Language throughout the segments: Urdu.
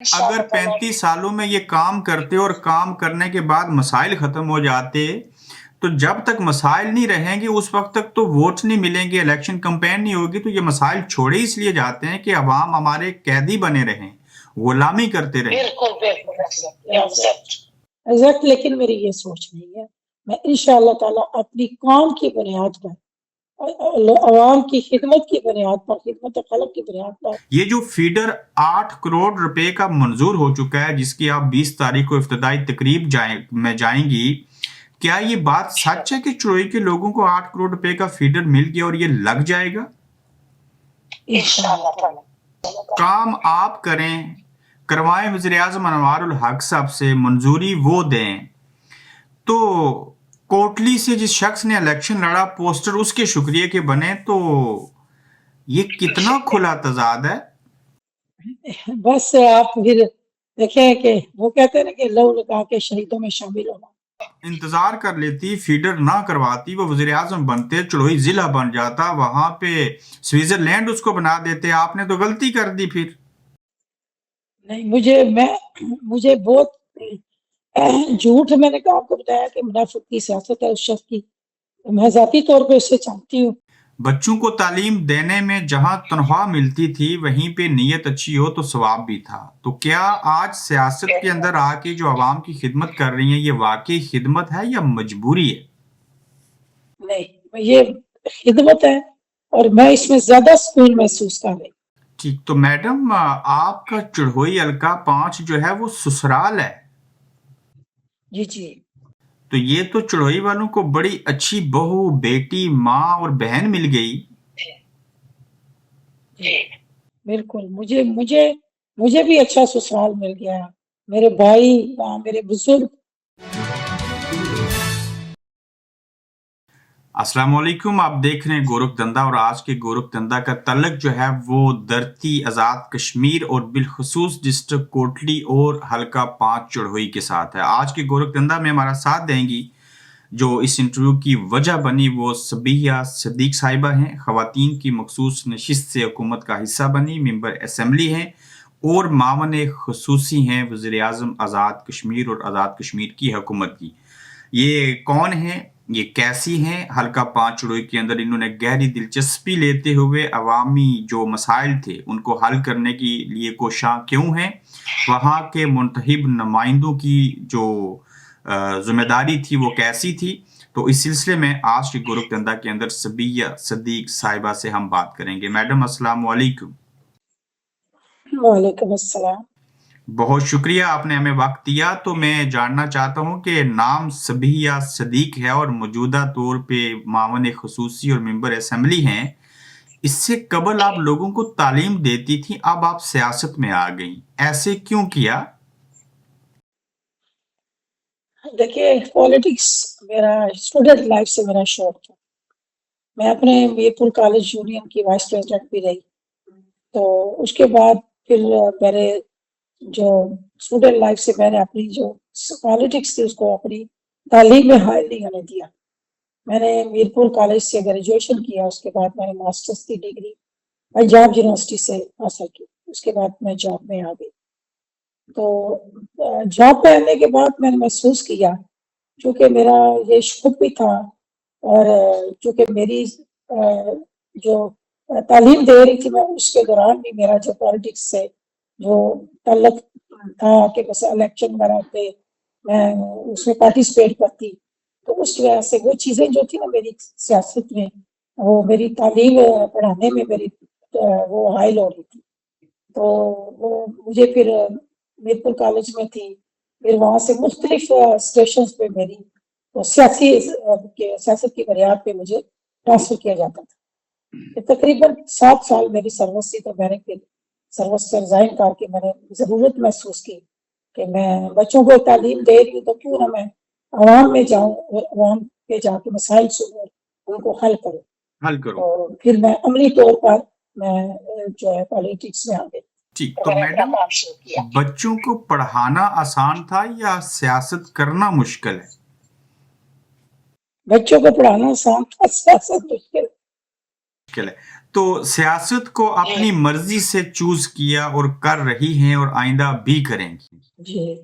اگر 35 سالوں میں یہ کام کرتے اور کام کرنے کے بعد مسائل ختم ہو جاتے تو جب تک مسائل نہیں رہیں گے اس وقت تک تو ووٹس نہیں ملیں گے، الیکشن کمپین نہیں ہوگی، تو یہ مسائل چھوڑے اس لیے جاتے ہیں کہ عوام ہمارے قیدی بنے رہیں، غلامی کرتے رہیں۔ بالکل لیکن میری یہ سوچ نہیں ہے، میں انشاءاللہ تعالیٰ اپنی کام کی بنیاد پر، عوام کی خدمت کی بنیاد پر، خدمت خلق کی بنیاد پر۔ یہ جو فیڈر 8 کروڑ روپے کا منظور ہو چکا ہے، جس کی آپ 20 تاریخ کو افتتاحی تقریب میں جائیں گی، کیا یہ بات سچ ہے کہ چڑوئی کے لوگوں کو 8 کروڑ روپے کا فیڈر مل گیا اور یہ لگ جائے گا؟ کام آپ کریں، کروائیں، وزیر اعظم انوار الحق صاحب سے منظوری وہ دیں، تو کوٹلی سے جس شخص نے الیکشن لڑا پوسٹر اس کے شکریہ کے بنے، تو یہ کتنا کھلا تضاد ہے۔ بس آپ پھر دیکھیں کہ وہ کہتے ہیں نا کہ لو لگا کے شہیدوں میں شامل ہونا۔ انتظار کر لیتی، فیڈر نہ کرواتی، وہ وزیر اعظم بنتے، چڑوئی ضلع بن جاتا، وہاں پہ سوئٹزرلینڈ اس کو بنا دیتے۔ آپ نے تو غلطی کر دی پھر۔ نہیں، مجھے بہت جھوٹ میں نے کہا آپ کو بتایا کہ منافق کی سیاست ہے اس شخص کی، میں ذاتی طور پہ اسے چاہتی ہوں۔ بچوں کو تعلیم دینے میں جہاں تنخواہ ملتی تھی وہیں پہ نیت اچھی ہو تو ثواب بھی تھا، تو کیا آج سیاست کے اندر آ کے جو عوام کی خدمت کر رہی ہیں یہ واقعی خدمت ہے یا مجبوری ہے؟ نہیں، یہ خدمت ہے اور میں اس میں زیادہ سکون محسوس کر رہی۔ ٹھیک، تو میڈم آپ کا چڑھوئی حلقہ 5 جو ہے وہ سسرال ہے؟ جی۔ تو یہ تو چڑھوئی والوں کو بڑی اچھی بہو، بیٹی، ماں اور بہن مل گئی۔ جی بالکل، مجھے بھی اچھا سسرال مل گیا، میرے بھائی، میرے بزرگ۔ السلام علیکم، آپ دیکھ رہے ہیں گورکھ دھندا، اور آج کے گورکھ دھندا کا تعلق جو ہے وہ دھرتی آزاد کشمیر اور بالخصوص ڈسٹرکٹ کوٹلی اور حلقہ 5 چڑھوئی کے ساتھ ہے۔ آج کے گورکھ دھندا میں ہمارا ساتھ دیں گی جو اس انٹرویو کی وجہ بنی، وہ صبیحہ صدیق صاحبہ ہیں، خواتین کی مخصوص نشست سے حکومت کا حصہ بنی، ممبر اسمبلی ہیں اور معاون خصوصی ہیں وزیر اعظم آزاد کشمیر اور آزاد کشمیر کی حکومت کی۔ یہ کون ہیں، یہ کیسی ہیں؟ حلقہ 5 چڑوئی کے اندر انہوں نے گہری دلچسپی لیتے ہوئے عوامی جو مسائل تھے ان کو حل کرنے کے لیے کوشاں کیوں ہیں، وہاں کے منتخب نمائندوں کی جو ذمہ داری تھی وہ کیسی تھی، تو اس سلسلے میں آج کے گورکھ دھندا کے اندر صبیحہ صدیق صاحبہ سے ہم بات کریں گے۔ میڈم السلام علیکم۔ وعلیکم السلام۔ بہت شکریہ آپ نے ہمیں وقت دیا۔ تو میں جاننا چاہتا ہوں کہ نام صبیحہ صدیق ہے اور موجودہ طور پہ معاون خصوصی اور ممبر اسمبلی ہیں، اس سے قبل آپ لوگوں کو تعلیم دیتی تھی، اب آپ سیاست میں آ گئیں، ایسے کیوں کیا؟ دیکھیے، پولیٹکس میرا اسٹوڈنٹ لائف سے میرا شوق تھا۔ میں اپنے میرپور کالج یونین کی وائس پریزیڈنٹ بھی رہی، تو اس کے بعد پھر میرے جو اسٹوڈنٹ لائف سے میں نے اپنی جو پالیٹکس تھی اس کو اپنی تعلیم میں حائل نہیں ہونے دیا۔ میں نے میرپور کالج سے گریجویشن کیا، اس کے بعد میں نے ماسٹرز کی ڈگری پنجاب یونیورسٹی سے حاصل کی، اس کے بعد میں جاب میں آ گئی۔ تو جاب پہ آنے کے بعد میں نے محسوس کیا، چونکہ میرا یہ شوق بھی تھا اور چونکہ میری جو تعلیم دے رہی تھی میں اس کے دوران بھی میرا جو پالیٹکس سے جو تعلق تھا کہ بس الیکشن وغیرہ پہ میں اس میں پارٹیسپیٹ کرتی، تو اس وجہ سے وہ چیزیں جو تھی نا میری سیاست میں، وہ میری تعلیم پڑھانے میں میری وہ حائل ہو رہی تھی۔ تو وہ مجھے پھر میرپور کالج میں تھی، پھر وہاں سے مختلف اسٹیشنز پہ میری سیاست کی بنیاد پہ مجھے ٹرانسفر کیا جاتا تھا۔ تقریباً 7 سال میری سروس تھی، تو میں نے پھر سروس سے ریزائن کر کے میں نے ضرورت محسوس کی کہ میں بچوں کو تعلیم دے رہی ہوں تو کیوں نہ میں عوام میں جاؤں اور عوام پہ جا کے مسائل سنوں، ان کو حل کروں۔ اور پھر میں عملی طور پر میں جو ہے پالیٹکس میں آ گئی۔ ٹھیک، تو میڈم بچوں کو پڑھانا آسان تھا یا سیاست کرنا مشکل ہے؟ بچوں کو پڑھانا آسان تھا، سیاست مشکل ہے۔ تو سیاست کو اپنی مرضی سے چوز کیا اور کر رہی ہیں اور آئندہ بھی کریں گی. جی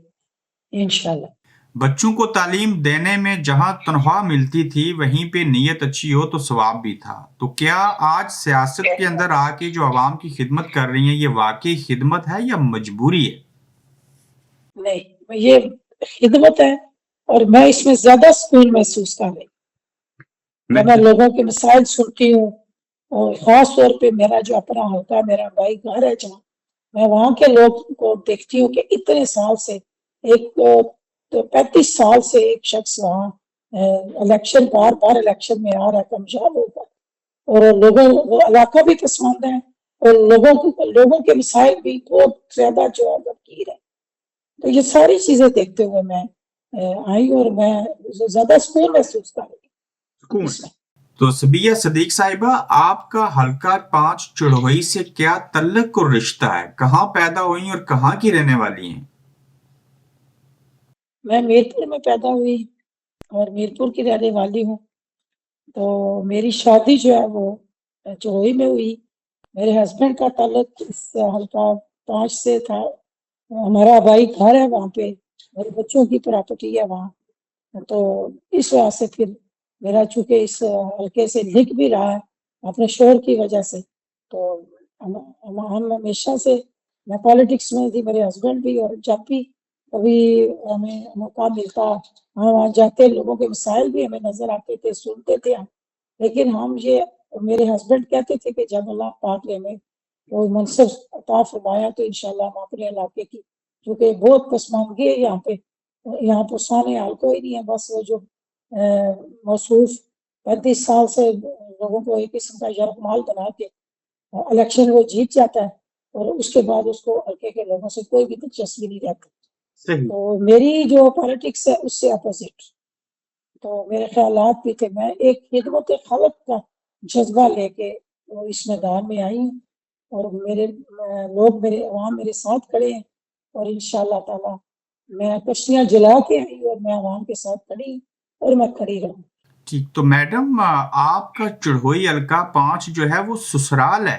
انشاءاللہ. بچوں کو تعلیم دینے میں جہاں تنخواہ ملتی تھی وہیں پہ نیت اچھی ہو تو ثواب بھی تھا. تو کیا آج سیاست کے اندر آ کے جو عوام کی خدمت کر رہی ہیں یہ واقعی خدمت ہے یا مجبوری ہے؟ نہیں یہ خدمت ہے اور میں اس میں زیادہ سکون محسوس کر رہی ہوں. جب میں لوگوں کے مسائل سنتی ہوں اور خاص طور پہ میرا جو اپنا حلقہ میرا بھائی گھر ہے جہاں میں وہاں کے لوگ کو دیکھتی ہوں کہ اتنے سال سے ایک 35 سال سے ایک شخص وہاں الیکشن بار بار الیکشن میں آ رہا ہے کامیاب ہوگا اور لوگوں وہ علاقہ بھی پسماندہ ہے اور لوگوں کے مسائل بھی بہت زیادہ جو ہے گیر ہے. تو یہ ساری چیزیں دیکھتے ہوئے میں آئی اور میں زیادہ سکون محسوس کر رہی ہوں. تو سبیہ صدیق صاحبہ آپ کا حلقہ 5 چڑھوئی سے کیا تعلق اور رشتہ ہے؟ کہاں پیدا ہوئی اور کہاں کی رہنے والی ہیں؟ میں میرپور میں پیدا ہوئی اور میرپور کی رہنے والی ہوں. تو میری شادی جو ہے وہ چڑھوئی میں ہوئی. میرے ہسبینڈ کا تعلق اس حلقہ 5 سے تھا. ہمارا بھائی گھر ہے وہاں پہ میرے بچوں کی پراپرٹی ہے وہاں. تو اس وجہ سے پھر میرا چونکہ اس حلقے سے لکھ بھی رہا ہے اپنے شوہر کی وجہ سے تو ہم ہمیشہ سے میں پالیٹکس میں تھی میرے ہسبینڈ بھی اور جب بھی کبھی ہمیں موقع ملتا ہم وہاں جاتے لوگوں کے مسائل بھی ہمیں نظر آتے تھے سنتے تھے ہم. لیکن ہم یہ میرے ہسبینڈ کہتے تھے کہ جب اللہ پاک نے ہمیں وہ منصب عطا فرمایا تو انشاءاللہ ہم اپنے علاقے کی کیونکہ بہت پسماندگی ہے یہاں پرسانے حال کوئی نہیں ہے. بس وہ جو موصوف 35 سال سے لوگوں کو ایک قسم کا یرغمال بنا کے الیکشن وہ جیت جاتا ہے اور اس کے بعد اس کو حلقے کے لوگوں سے کوئی بھی دلچسپی نہیں رہتی. تو میری جو پالیٹکس ہے اس سے اپوزٹ تو میرے خیالات بھی تھے. میں ایک خدمت خلق کا جذبہ لے کے اس میدان میں آئی ہوں اور میرے لوگ میرے عوام میرے ساتھ کھڑے ہیں اور انشاءاللہ تعالی میں کشتیاں جلا کے آئی اور میں عوام کے ساتھ کھڑی اور میں کھڑی رہوں. ٹھیک. تو میڈم آپ کا چڑھوئی حلقہ 5 جو ہے وہ سسرال ہے.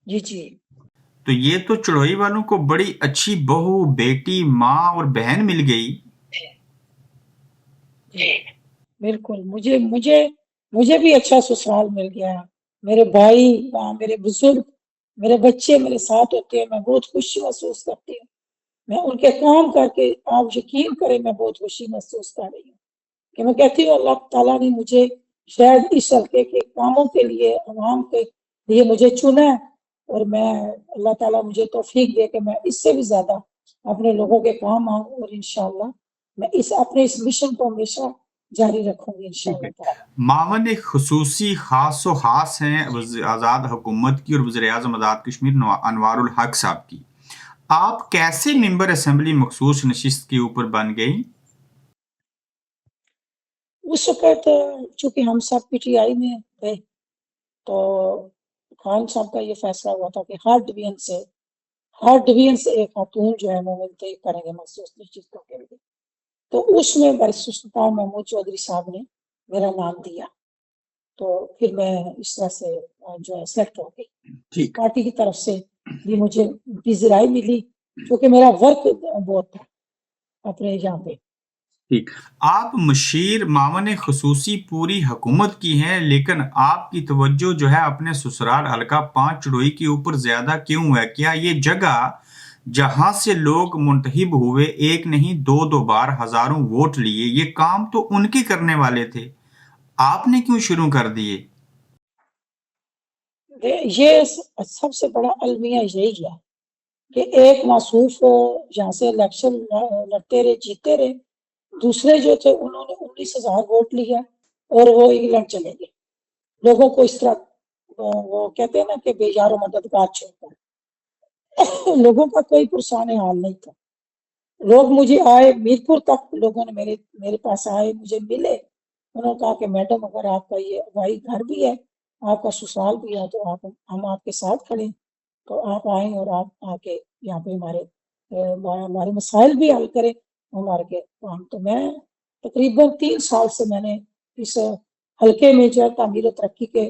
جی جی. تو یہ تو چڑھوئی والوں کو بڑی اچھی بہو بیٹی ماں اور بہن مل گئی. بالکل مجھے بھی اچھا سسرال مل گیا. میرے بھائی میرے بزرگ میرے بچے میرے ساتھ ہوتے ہیں. میں بہت خوشی محسوس کرتی ہوں. میں ان کے کام کر کے آپ یقین کریں میں بہت خوشی محسوس کر رہی ہوں کہ میں کہتی ہوں اللہ تعالیٰ نے مجھے شاید اس حلقے کے کاموں کے لیے عوام کے لیے مجھے چنا ہے اور میں اللہ تعالیٰ مجھے توفیق دے کہ میں اس سے بھی زیادہ اپنے لوگوں کے کام آؤں اور انشاءاللہ میں اپنے اس مشن کو ہمیشہ جاری رکھوں گی انشاءاللہ. معاون ایک خصوصی خاص و خاص ہیں آزاد حکومت کی اور وزیر اعظم آزاد کشمیر انوار الحق صاحب کی. آپ کیسے ممبر اسمبلی مخصوص نشست کے اوپر بن گئی؟ اس وقت چونکہ ہم سب پی ٹی آئی میں تھے تو خان صاحب کا یہ فیصلہ ہوا تھا کہ ہر ڈویژن سے ایک خاتون جو ہے وہ منتخب کریں گے مخصوص نشستوں کے لیے. تو اس میں بیرسٹر سلطان محمود چودھری صاحب نے میرا نام دیا تو پھر میں اس طرح سے جو ہے سلیکٹ ہو گئی. پارٹی کی طرف سے بھی مجھے پذیرائی ملی کیونکہ میرا ورک بہت تھا اپنے یہاں پہ. آپ مشیر معاون خصوصی پوری حکومت کی ہیں لیکن آپ کی توجہ جو ہے اپنے سسرال حلقہ 5 چڑھوئی کے اوپر زیادہ کیوں ہے؟ کیا یہ جگہ جہاں سے لوگ منتخب ہوئے ایک نہیں دو بار ہزاروں ووٹ لیے یہ کام تو ان کے کرنے والے تھے آپ نے کیوں شروع کر دیے؟ یہ سب سے بڑا المیہ یہی ہے کہ ایک موصوف جہاں سے الیکشن لڑتے رہے جیتے رہے دوسرے جو تھے انہوں نے 19,000 ووٹ لیا اور وہ انگلینڈ چلے گئے. لوگوں کو اس طرح وہ کہتے ہیں نا کہ بے یار و مددگار چھوڑ کر لوگوں کا کوئی پرسان حال نہیں تھا. لوگ مجھے آئے میرپور تک لوگوں نے میرے پاس آئے مجھے ملے. انہوں نے کہا کہ میڈم اگر آپ کا یہ بھائی گھر بھی ہے آپ کا سسرال بھی ہے تو ہم آپ کے ساتھ کھڑے تو آپ آئیں اور آپ آ کے یہاں پہ ہمارے مسائل بھی حل کریں ہمارے کے کام. تو میں تقریباً 3 سال سے میں نے اس حلقے میں جو ہے تعمیر و ترقی کے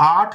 8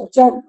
50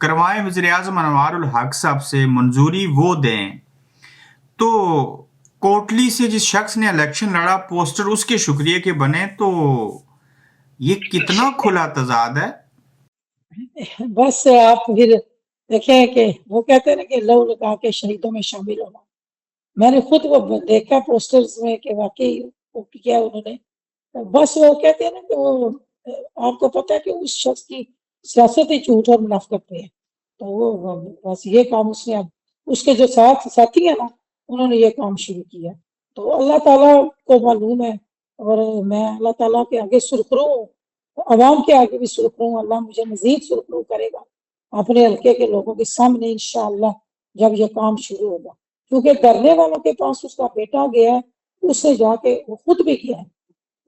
کروائیں وزیر اعظم انوار الحق صاحب سے منظوری وہ دیں تو کوٹلی سے جس شخص نے الیکشن لڑا پوسٹر اس کے شکریہ کے بنے، تو یہ کتنا کھلا تضاد ہے؟ بس آپ پھر دیکھیں کہ وہ کہتے ہیں نا کہ لو لگا کے شہیدوں میں شامل ہونا، میں نے خود وہ دیکھا پوسٹرز میں کہ واقعی وہ کیا انہوں نے، بس وہ کہتے ہیں نا کہ وہ آپ کو پتہ ہے کہ اس شخص کی سیاست ہی جھوٹ اور منافقت پہ ہے، تو وہ بس یہ کام اس نے اب اس کے جو ساتھی ہیں نا انہوں نے یہ کام شروع کیا، تو اللہ تعالیٰ کو معلوم ہے، اور میں اللہ تعالیٰ کے آگے سرخرو ہوں، عوام کے آگے بھی سرخرو ہوں، اللہ مجھے مزید سرخرو کرے گا اپنے حلقے کے لوگوں کے سامنے انشاءاللہ جب یہ کام شروع ہوگا، کیونکہ کرنے والوں کے پاس اس کا بیٹا گیا ہے، اس سے جا کے وہ خود بھی گیا ہے،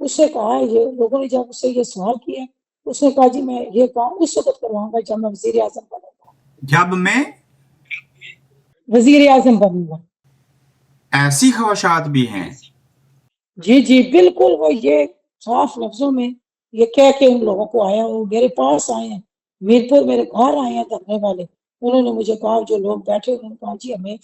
اس سے کہا ہے، یہ لوگوں نے جب اس سے یہ سوال کیا اس نے کہا جی میں یہ کام اس وقت کرواؤں گا جب میں وزیر اعظم بنوں گا، جب میں وزیر اعظم بنوں گا۔ ایسی خواہشات بھی ہیں؟ جی جی بالکل، وہ یہ صاف لفظوں میں یہ کہہ کے ان لوگوں کو آیا، وہ میرے پاس آئے ہیں، میرپور میرے گھر آئے ہیں دھرنے والے، انہوں نے مجھے کہا جو لوگ بیٹھے انہوں نے کہا جی ہمیں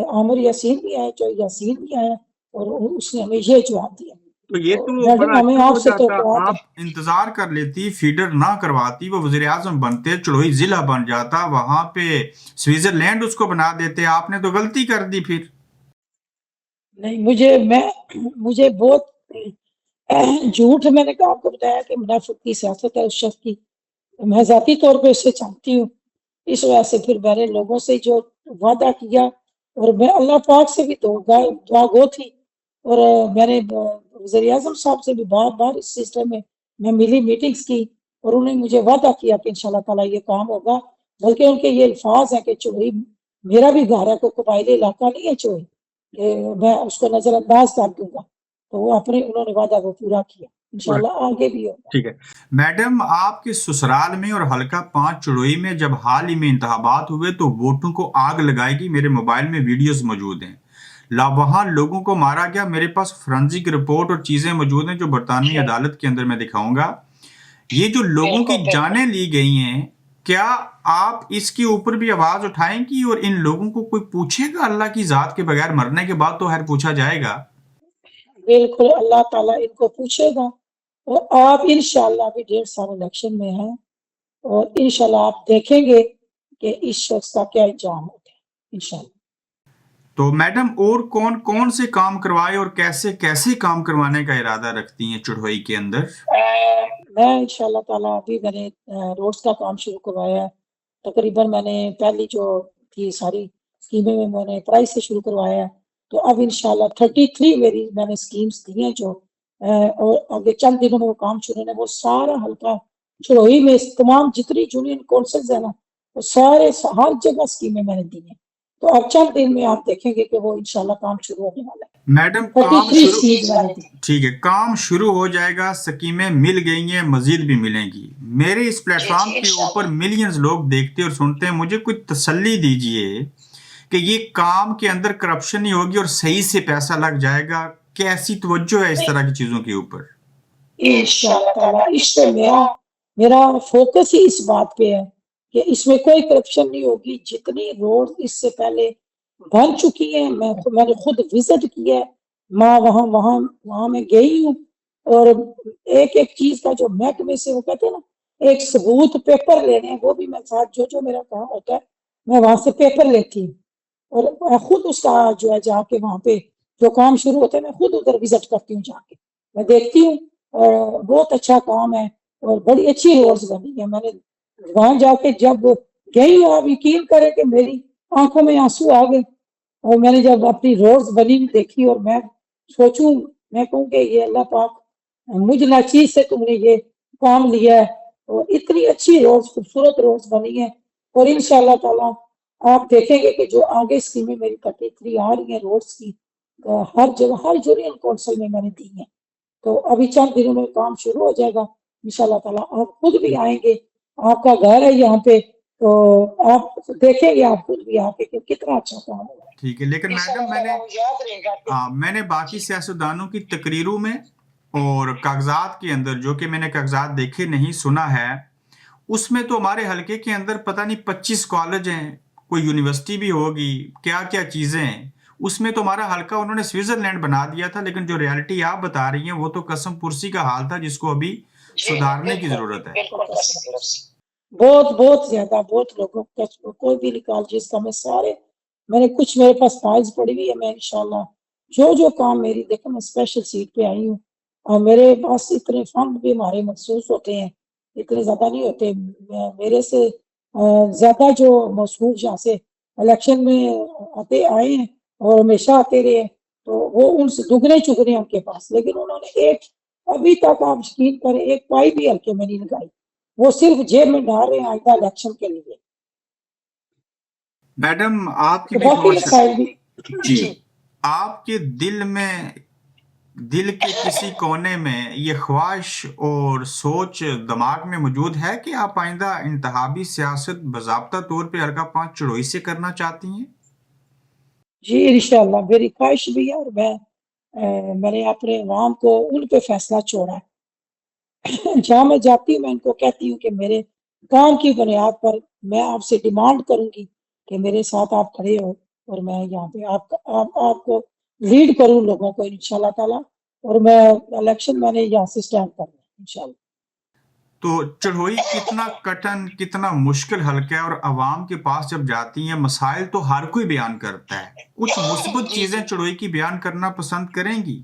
عامر یاسین بھی آئے، جو یاسین بھی آیا اور اس نے ہمیں یہ جواب دیا، تو یہ تو تو میڈم بڑا ہمیں اچھا آپ ہو سے جاتا، توقعات آپ ہیں۔ انتظار کر لیتی، فیڈر نہ کرواتی، وہ وزیر اعظم بنتے، چڑوئی ضلع بن جاتا، وہاں پہ سوئٹزرلینڈ اس کو بنا دیتے، آپ نے تو غلطی کر دی پھر۔ نہیں مجھے بہت جھوٹ میں نے کہا آپ کو بتایا کہ منافق کی سیاست ہے اس شخص کی، میں ذاتی طور پہ اسے جانتی ہوں، اس وجہ سے پھر میں نے لوگوں سے جو وعدہ کیا اور میں اللہ پاک سے بھی دعا گو تھی، اور میں نے وزیر اعظم صاحب سے بھی بار بار اس سلسلے میں ملی میٹنگز کی، اور انہوں نے مجھے وعدہ کیا کہ انشاءاللہ تعالیٰ یہ کام ہوگا، بلکہ ان کے یہ الفاظ ہیں کہ چوہی میرا بھی گھر ہے، کوئی قبائلی علاقہ نہیں ہے چوہی کہ میں اس کو نظر انداز کر دوں گا، تو وہ انہوں نے وعدہ وہ پورا کیا، انشاءاللہ آگے بھی ہوگا۔ ٹھیک ہے میڈم، آپ کے سسرال میں اور حلقہ 5 چڑوئی میں جب حال ہی میں انتخابات ہوئے تو ووٹوں کو آگ لگائے گی، میرے موبائل میں ویڈیوز موجود ہیں، وہاں لوگوں کو مارا گیا، میرے پاس فرنزک رپورٹ اور چیزیں موجود ہیں جو برطانوی عدالت کے اندر میں دکھاؤں گا، یہ جو لوگوں کی جانیں لی گئی ہیں، کیا آپ اس کے اوپر بھی آواز اٹھائیں گی اور ان لوگوں کو کوئی پوچھے گا؟ اللہ کی ذات کے بغیر مرنے کے بعد تو خیر پوچھا جائے گا۔ بالکل اللہ تعالیٰ ان کو پوچھے گا، اور آپ انشاءاللہ ابھی 1.5 سال الیکشن میں ہیں، اور انشاءاللہ آپ دیکھیں گے کہ اس شخص کا کیا انجام ہوتا ہے انشاءاللہ۔ تو میڈم اور کون کون سے کام کروائے اور کیسے کیسے کام کروانے کا ارادہ رکھتی ہیں چڑھوئی کے اندر؟ میں انشاءاللہ تعالیٰ ابھی میں نے روڈز کا کام شروع کروایا ہے، تقریباً میں نے پہلی جو تھی ساری اسکیمیں میں نے پرائز سے شروع کروایا ہے، تو اب انشاءاللہ 33 میں نے اسکیمز دی ہیں جو اور آگے چند دنوں میں وہ کام شروع ہونے، وہ سارا حلقہ چڑوئی میں تمام جتنی یونین کونسلز ہیں نا وہ سارے ہر جگہ اسکیمیں میں نے دی ہیں، تو اب چند دن میں آپ دیکھیں گے کہ وہ انشاءاللہ کام شروع ہونے والا ہے۔ میڈم کام 33 شروع اسکیمز میں نے دی۔ ٹھیک ہے، کام شروع ہو جائے گا، سکیمیں مل گئی ہیں، مزید بھی ملیں گی، میرے اس پلیٹ فارم کے اوپر ملینز لوگ دیکھتے اور سنتے ہیں، مجھے کوئی تسلی دیجئے کہ یہ کام کے اندر کرپشن نہیں ہوگی اور صحیح سے پیسہ لگ جائے گا، کیسی توجہ ہے اس طرح کی چیزوں کے اوپر؟ انشاءاللہ تعالیٰ اس پہ میرا فوکس ہی اس بات پہ ہے کہ اس میں کوئی کرپشن نہیں ہوگی، جتنی روڈ اس سے پہلے بن چکی ہیں میں نے خود وزٹ کیا ہے، وہاں میں گئی ہوں، اور ایک ایک چیز کا جو محکمے سے وہ کہتے ہیں نا ایک ثبوت پیپر لینے ہیں، وہ بھی میں ساتھ جو میرا کام ہوتا ہے میں وہاں سے پیپر لیتی ہوں، اور میں خود اس کا جو ہے جا کے وہاں پہ جو کام شروع ہوتا ہے میں خود ادھر وزٹ کرتی ہوں، جا کے میں دیکھتی ہوں، اور بہت اچھا کام ہے اور بڑی اچھی روڈز بنی ہے، میں نے وہاں جا کے جب گئی ہوں آپ یقین کریں کہ میری آنکھوں میں آنسو آ گئے، اور میں نے جب اپنی روڈز بنی ہوئی دیکھی اور میں سوچوں میں کہوں کہ یہ اللہ پاک مجھ ناچیز سے تم نے یہ کام لیا ہے، اور اتنی اچھی روڈز خوبصورت روڈز بنی ہے، اور انشاءاللہ تعالیٰ آپ دیکھیں گے کہ جو آگے اسکیمیں میری 33 آ رہی ہیں روڈز کی ہر جگہ ہر یونین کونسل میں نے دی ہیں، تو ابھی چند دنوں میں کام شروع ہو جائے گا انشاءاللہ تعالیٰ، آپ خود بھی آئیں گے، آپ کا گھر ہے یہاں پہ، تو آپ دیکھیں گے آپ خود بھی آ کے کہ کتنا اچھا کام ہوا ہے۔ ٹھیک ہے، لیکن میڈم میں نے باقی سیاستدانوں کی تقریروں میں اور کاغذات کے اندر جو کہ میں نے کاغذات دیکھے نہیں سنا ہے، اس میں تو ہمارے حلقے کے اندر پتہ نہیں 25 کالج ہیں، کوئی یونیورسٹی بھی ہوگی، کیا کیا چیزیں ہیں، اس میں تو ہمارا حلقہ انہوں نے سوئٹزرلینڈ بنا دیا تھا، لیکن جو ریالٹی آپ بتا رہی ہیں وہ تو قسم پرسی کا حال تھا جس کو ابھی سدھارنے کی ضرورت ہے۔ بہت بہت زیادہ، بہت لوگوں کا کوئی بھی کالجز کا میں نے کچھ میرے پاس فائلز پڑی ہوئی ہے، میں انشاءاللہ جو کام میری دیکھیں میں اسپیشل سیٹ پہ آئی ہوں، اور میرے پاس اتنے فنڈ بھی ہمارے مخصوص ہوتے ہیں، اتنے زیادہ نہیں ہوتے، میرے سے زیادہ جو مخصوص جہاں سے الیکشن میں آئے ہیں اور ہمیشہ آتے رہے، تو وہ ان سے دگنے چگنے ان کے پاس، لیکن انہوں نے ابھی تک آپ یقین کریں ایک پائی بھی ہلکے میں نہیں لگائی، وہ صرف جیب میں ڈال رہے ہیں آئندہ الیکشن کے لیے۔ میڈم آپ کی تو بھی باقی دعا مسائل بھی جی، آپ کے دل کے کسی کونے میں یہ خواہش اور سوچ دماغ میں موجود ہے کہ آپ آئندہ انتخابی سیاست باضابطہ طور پہ حلقہ 5 چڑوئی سے کرنا چاہتی ہیں؟ جی انشاءاللہ میری خواہش بھی ہے، اور میں نے اپنے عوام کو ان پہ فیصلہ چھوڑا ہے۔ جہاں میں جاتی ہوں میں ان کو کہتی ہوں کہ میرے کام کی بنیاد پر میں آپ سے ڈیمانڈ کروں گی کہ میرے ساتھ آپ کھڑے ہو، اور میں یہاں پہ آپ کو لیڈ کروں لوگوں کو انشاءاللہ تعالی، اور میں الیکشن میں نے یہاں سے اسٹینڈ کرنا ہے انشاءاللہ۔ تو چڑھوئی کتنا کٹن، کتنا مشکل حلقہ ہے، اور عوام کے پاس جب جاتی ہیں مسائل تو ہر کوئی بیان کرتا ہے، کچھ مثبت چیزیں چڑھوئی کی بیان کرنا پسند کریں گی؟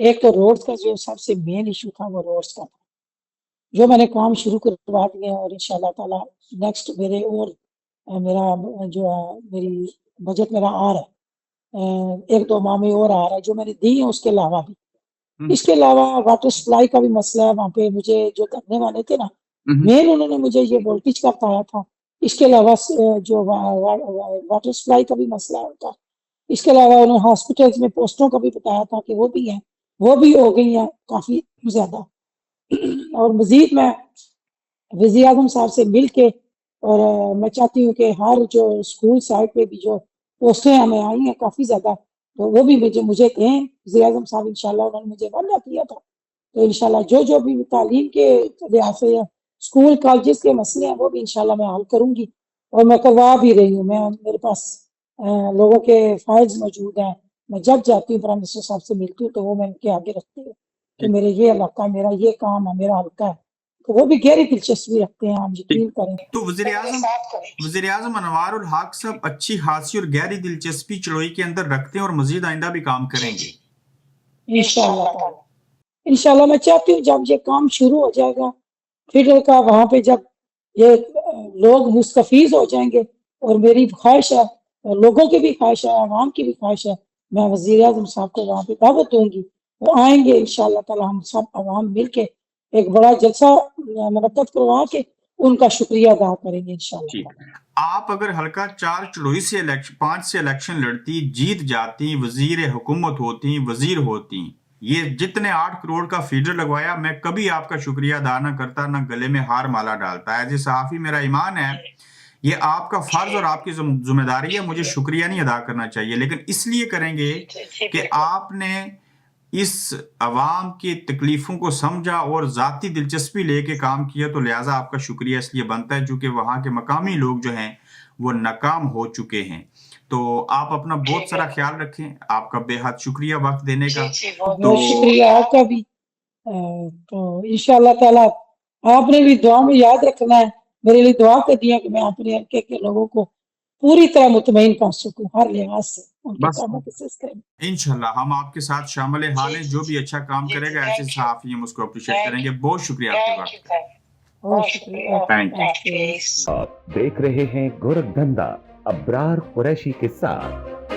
ایک تو روڈز کا جو سب سے مین ایشو تھا وہ روڈز کا تھا، جو میں نے کام شروع کروا دیے ہیں، اور انشاءاللہ تعالی نیکسٹ میری بجٹ میرا آ رہا ہے، ایک دو ماہ میں اور آ رہا ہے جو میں نے دی ہیں، اس کے علاوہ بھی اس کے علاوہ واٹر سپلائی کا بھی مسئلہ ہے، وہاں پہ مجھے جو کرنے والے تھے نا مین انہوں نے مجھے یہ وولٹیج کا بتایا تھا، اس کے علاوہ جو واٹر سپلائی کا بھی مسئلہ ہوتا، اس کے علاوہ انہوں نے ہاسپٹلز میں پوسٹوں کا بھی بتایا تھا کہ وہ بھی ہیں، وہ بھی ہو گئی ہیں کافی زیادہ، اور مزید میں وزیر اعظم صاحب سے مل کے، اور میں چاہتی ہوں کہ ہر جو اسکول سائٹ پہ بھی جو پوسٹیں ہمیں آئی ہیں کافی زیادہ، تو وہ بھی مجھے دیں وزیر اعظم صاحب انشاءاللہ، انہوں نے مجھے وعدہ کیا تھا، تو انشاءاللہ جو بھی تعلیم کے لحاظ سے اسکول کالجز کے مسئلے ہیں وہ بھی انشاءاللہ میں حل کروں گی، اور میں کروا بھی رہی ہوں، میرے پاس لوگوں کے فائلز موجود ہیں، میں جب جاتی ہوں پرائم منسٹر صاحب سے ملتی ہوں تو وہ میں ان کے آگے رکھتی ہوں کہ میرے یہ علاقہ، میرا یہ کام ہے، میرا حلقہ ہے، تو وہ بھی گہری دلچسپی رکھتے ہیں، آپ یقین کریں۔ تو وزیر اعظم انوار الحق صاحب اچھی خاصی اور گہری دلچسپی چڑوئی کے اندر رکھتے ہیں اور مزید آئندہ بھی کام کریں گے انشاءاللہ تعالی انشاءاللہ میں چاہتی ہوں جب یہ کام شروع ہو جائے گا پھر کا وہاں پہ جب یہ لوگ مستفیض ہو جائیں گے، اور میری خواہش ہے، اور لوگوں کی بھی خواہش ہے، عوام کی بھی خواہش ہے، میں وزیر اعظم صاحب کو وہاں پہ دعوت دوں گی، وہ آئیں گے انشاءاللہ تعالی، ہم سب عوام مل کے ایک بڑا جلسہ منعقد کروا کے ان کا شکریہ ادا کریں گے انشاءاللہ تعالی۔ آپ اگر حلقہ 4 چڑوئی سے 5 سے الیکشن لڑتی، جیت جاتی، وزیر حکومت ہوتی، وزیر ہوتی، یہ جتنے 8 کروڑ کا فیڈر لگوایا، میں کبھی آپ کا شکریہ ادا نہ کرتا، نہ گلے میں ہار مالا ڈالتا ہے۔ صحافی میرا ایمان ہے، یہ آپ کا فرض اور آپ کی ذمہ داری ہے، مجھے شکریہ نہیں ادا کرنا چاہیے، لیکن اس لیے کریں گے کہ آپ نے اس عوام کی تکلیفوں کو سمجھا اور ذاتی دلچسپی لے کے کام کیا، تو لہٰذا آپ کا شکریہ اس لیے بنتا ہے چونکہ وہاں کے مقامی لوگ جو ہیں وہ ناکام ہو چکے ہیں۔ تو آپ اپنا بہت سارا خیال رکھیں، آپ کا بے حد شکریہ وقت دینے کا۔ بہت شکریہ آپ کا بھی، تو انشاءاللہ تعالی آپ نے بھی دعا میں یاد رکھنا ہے، میرے لیے دعا کر دیا کہ میں اپنے حلقے کے لوگوں کو پوری طرح مطمئن کر سکوں ہر لحاظ سے ان کے کاموں کے سلسلے میں۔ انشاءاللہ ہم آپ کے ساتھ شامل حال ہیں، جو بھی اچھا کام کرے گا ایسے صحافی ہم اس کو اپریشیٹ کریں گے۔ بہت شکریہ آپ کے وقت کا۔ بہت شکریہ۔ Thank you. آپ دیکھ رہے ہیں گورکھ دھندا ابرار قریشی کے ساتھ۔